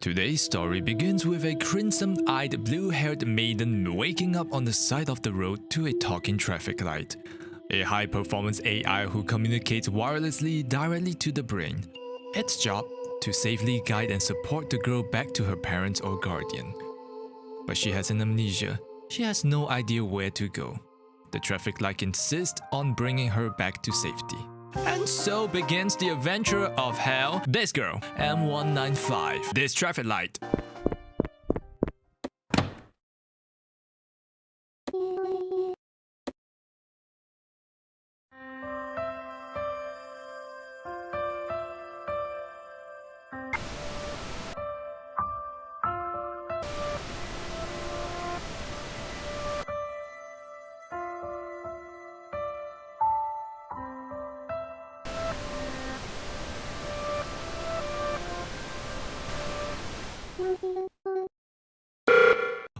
Today's story begins with a crimson-eyed, blue-haired maiden waking up on the side of the road to a talking traffic light. A high-performance AI who communicates wirelessly directly to the brain. Its job, to safely guide and support the girl back to her parents or guardian. But she has an amnesia. She has no idea where to go. The traffic light insists on bringing her back to safety. And so begins the adventure of Hell, This Girl, M195, This Traffic Light.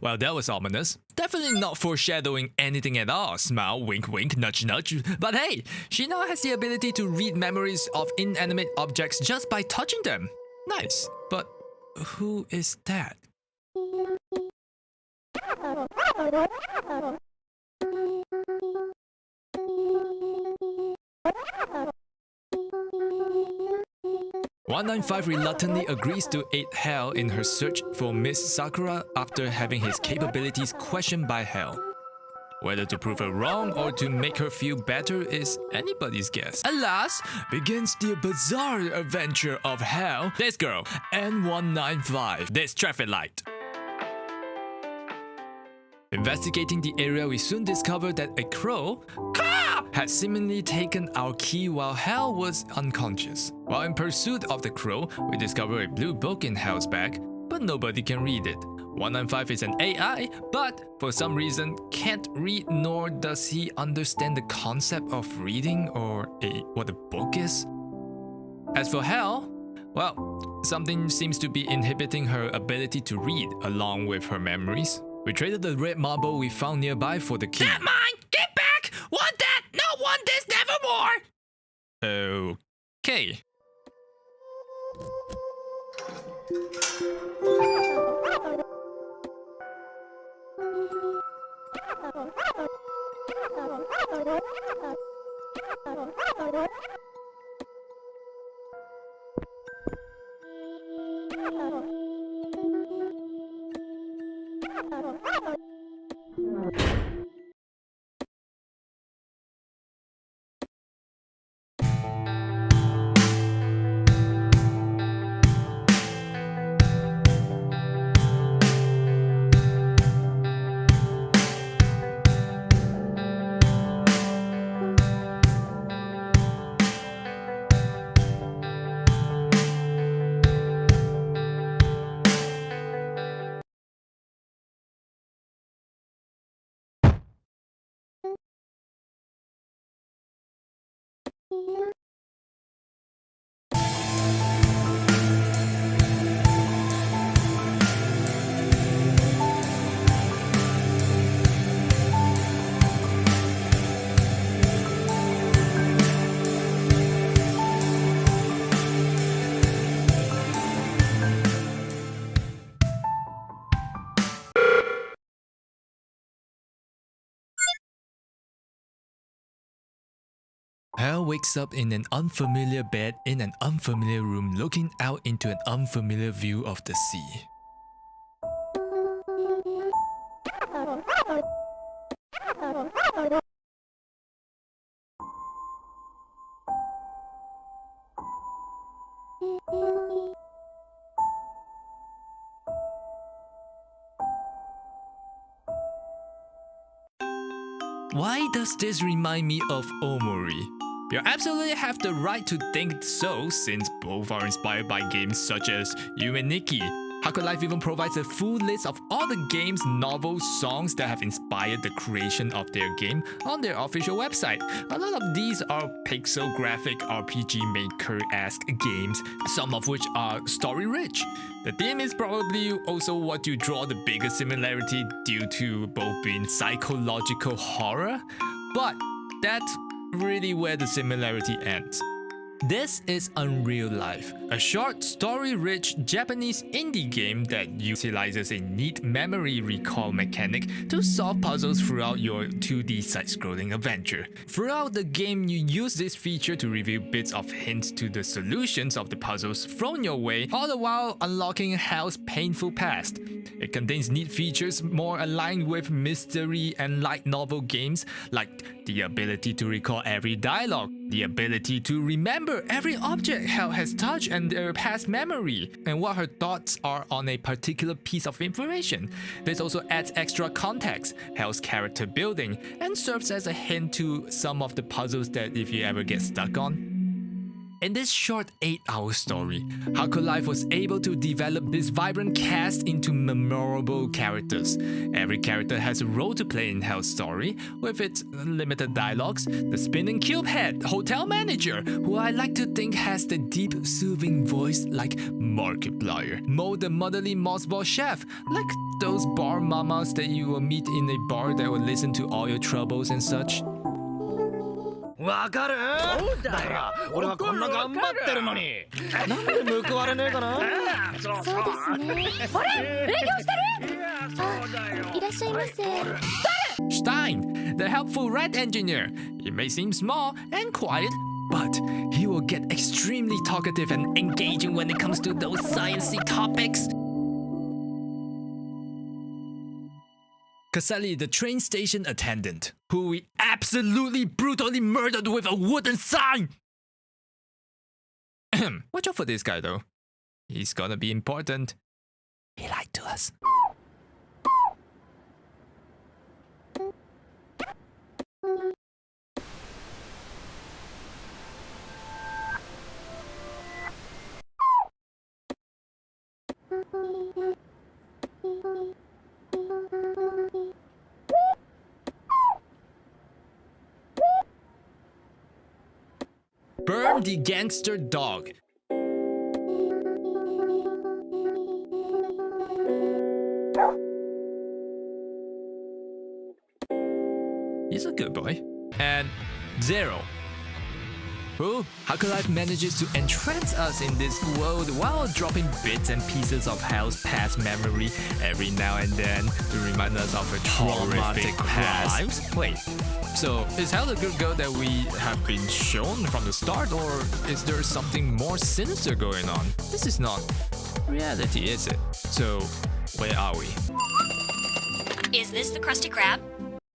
Well, that was ominous. Definitely not foreshadowing anything at all. Smile, wink, wink, nudge, nudge. But hey, she now has the ability to read memories of inanimate objects just by touching them. Nice. But who is that? M195 reluctantly agrees to aid Hell in her search for Miss Sakura after having his capabilities questioned by Hell. Whether to prove her wrong or to make her feel better is anybody's guess. Alas, begins the bizarre adventure of Hell, This Girl, M195, This Traffic Light. Investigating the area, we soon discovered that a crow had seemingly taken our key while Hell was unconscious. While in pursuit of the crow, we discover a blue book in Hell's bag, but nobody can read it. 195 is an AI, but for some reason can't read, nor does he understand the concept of reading or what a book is. As for Hell, well, something seems to be inhibiting her ability to read along with her memories. We traded the red marble we found nearby for the key. Not mine! Get back! Want that! Not want this, nevermore! Okay. Hell wakes up in an unfamiliar bed in an unfamiliar room looking out into an unfamiliar view of the sea. Why does this remind me of Omori? You absolutely have the right to think so, since both are inspired by games such as You and Nikki. Haku Life even provides a full list of all the games, novels, songs that have inspired the creation of their game on their official website. A lot of these are pixel graphic rpgmaker-esque games, some of which are story-rich. The theme is probably also what you draw the biggest similarity due to both being psychological horror, but that's really where the similarity ends. This is Unreal Life, a short, story-rich Japanese indie game that utilizes a neat memory recall mechanic to solve puzzles throughout your 2D side-scrolling adventure. Throughout the game, you use this feature to reveal bits of hints to the solutions of the puzzles thrown your way, all the while unlocking Hell's painful past. It contains neat features more aligned with mystery and light novel games, like the ability to recall every dialogue, the ability to remember every object Hell has touched and their past memory, and what her thoughts are on a particular piece of information. This also adds extra context, Hell's character building, and serves as a hint to some of the puzzles that if you ever get stuck on. In this short 8-hour story, Takukou Life was able to develop this vibrant cast into memorable characters. Every character has a role to play in Hell's story, with its limited dialogues. The spinning cube head hotel manager, who I like to think has the deep, soothing voice like Markiplier. Mo the motherly mossball chef, like those bar mamas that you will meet in a bar that will listen to all your troubles and such. わかる？だから俺はこんな頑張ってるのになんで報われねえかな？そうですね。あれ？営業してる？あ、いらっしゃいませ。 Stein, the helpful red engineer. He may seem small and quiet, but he will get extremely talkative and engaging when it comes to those sciencey topics. Kasali, the train station attendant, who we absolutely brutally murdered with a wooden sign! Watch out for this guy though. He's gonna be important. He lied to us. Burn the gangster dog. He's a good boy. And Zero, who Takukou Life manages to entrance us in this world while dropping bits and pieces of Hell's past memory every now and then to remind us of her traumatic past. Wait, so is Hell the good girl that we have been shown from the start, or is there something more sinister going on? This is not reality, is it? So, where are we? Is this the Krusty Krab?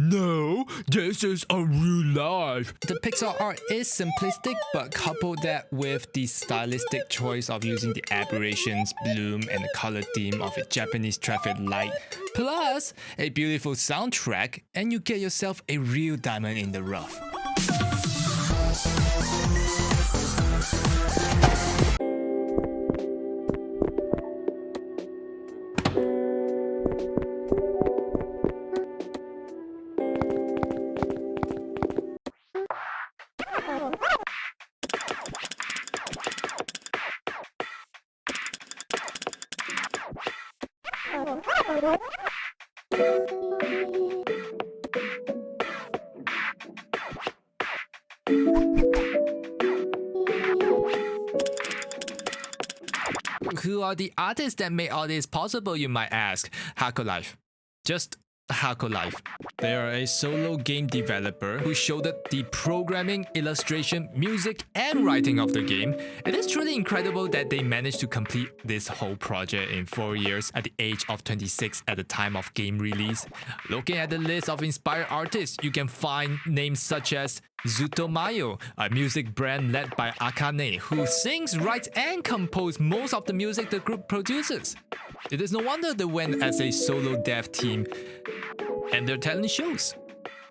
No, this is Unreal Life. The pixel art is simplistic, but couple that with the stylistic choice of using the aberrations, bloom, and the color theme of a Japanese traffic light, plus a beautiful soundtrack, and you get yourself a real diamond in the rough. Who are the artists that made all this possible, you might ask? Takukou Life. Just Takukou Life. They are a solo game developer who showed the programming, illustration, music, and writing of the game. It is truly incredible that they managed to complete this whole project in 4 years at the age of 26 at the time of game release. Looking at the list of inspired artists, you can find names such as Zutomayo, a music brand led by Akane, who sings, writes, and composes most of the music the group produces. It is no wonder they went as a solo dev team, and their talent shows.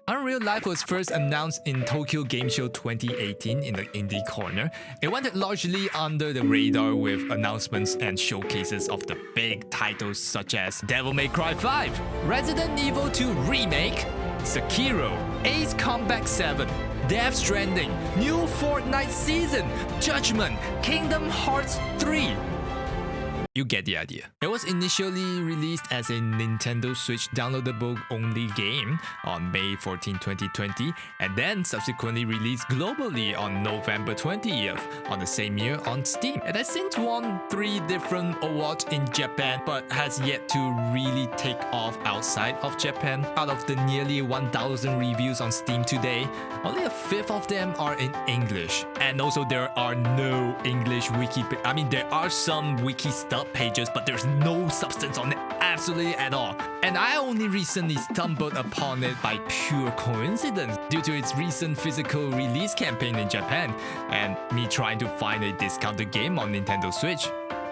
Unreal Life was first announced in Tokyo Game Show 2018 in the indie corner. It went largely under the radar with announcements and showcases of the big titles such as Devil May Cry 5, Resident Evil 2 Remake, Sekiro, Ace Combat 7, Death Stranding, new Fortnite season, Judgment, Kingdom Hearts 3. you get the idea. It was initially released as a Nintendo Switch downloadable only game on May 14, 2020, and then subsequently released globally on November 20th on the same year on Steam. It has since won 3 different awards in Japan, but has yet to really take off outside of Japan. Out of the nearly 1,000 reviews on Steam today, only a fifth of them are in English. And also there are no English wiki. I mean, there are some wiki stub pages, but there's no substance on it absolutely at all. And I only recently stumbled upon it by pure coincidence due to its recent physical release campaign in Japan and me trying to find a discounted game on Nintendo Switch.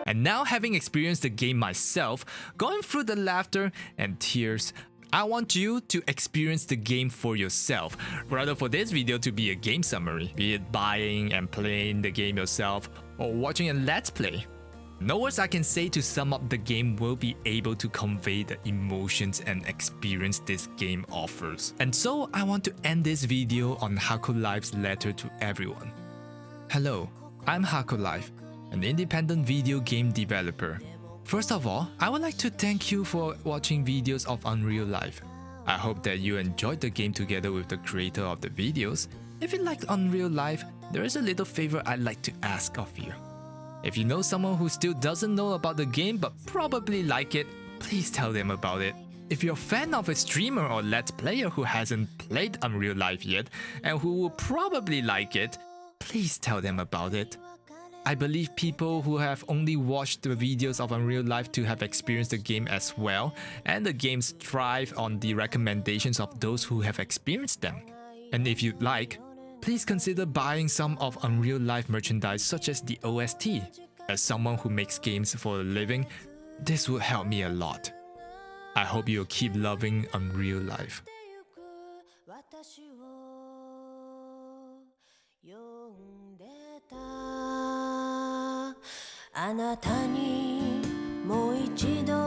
And now having experienced the game myself, going through the laughter and tears, I want you to experience the game for yourself, rather for this video to be a game summary, be it buying and playing the game yourself or watching a let's play. No words I can say to sum up the game will be able to convey the emotions and experience this game offers. And so I want to end this video on Haku Life's letter to everyone. Hello, I'm Haku Life, an independent video game developer. First of all, I would like to thank you for watching videos of Unreal Life. I hope that you enjoyed the game together with the creator of the videos. If you liked Unreal Life, there is a little favor I'd like to ask of you. If you know someone who still doesn't know about the game but probably like it, please tell them about it. If you're a fan of a streamer or let's player who hasn't played Unreal Life yet and who will probably like it, please tell them about it. I believe people who have only watched the videos of Unreal Life to have experienced the game as well, and the games thrive on the recommendations of those who have experienced them. And if you'd like, please consider buying some of Unreal Life merchandise such as the OST. As someone who makes games for a living, this would help me a lot. I hope you'll keep loving Unreal Life. あなたにもう一度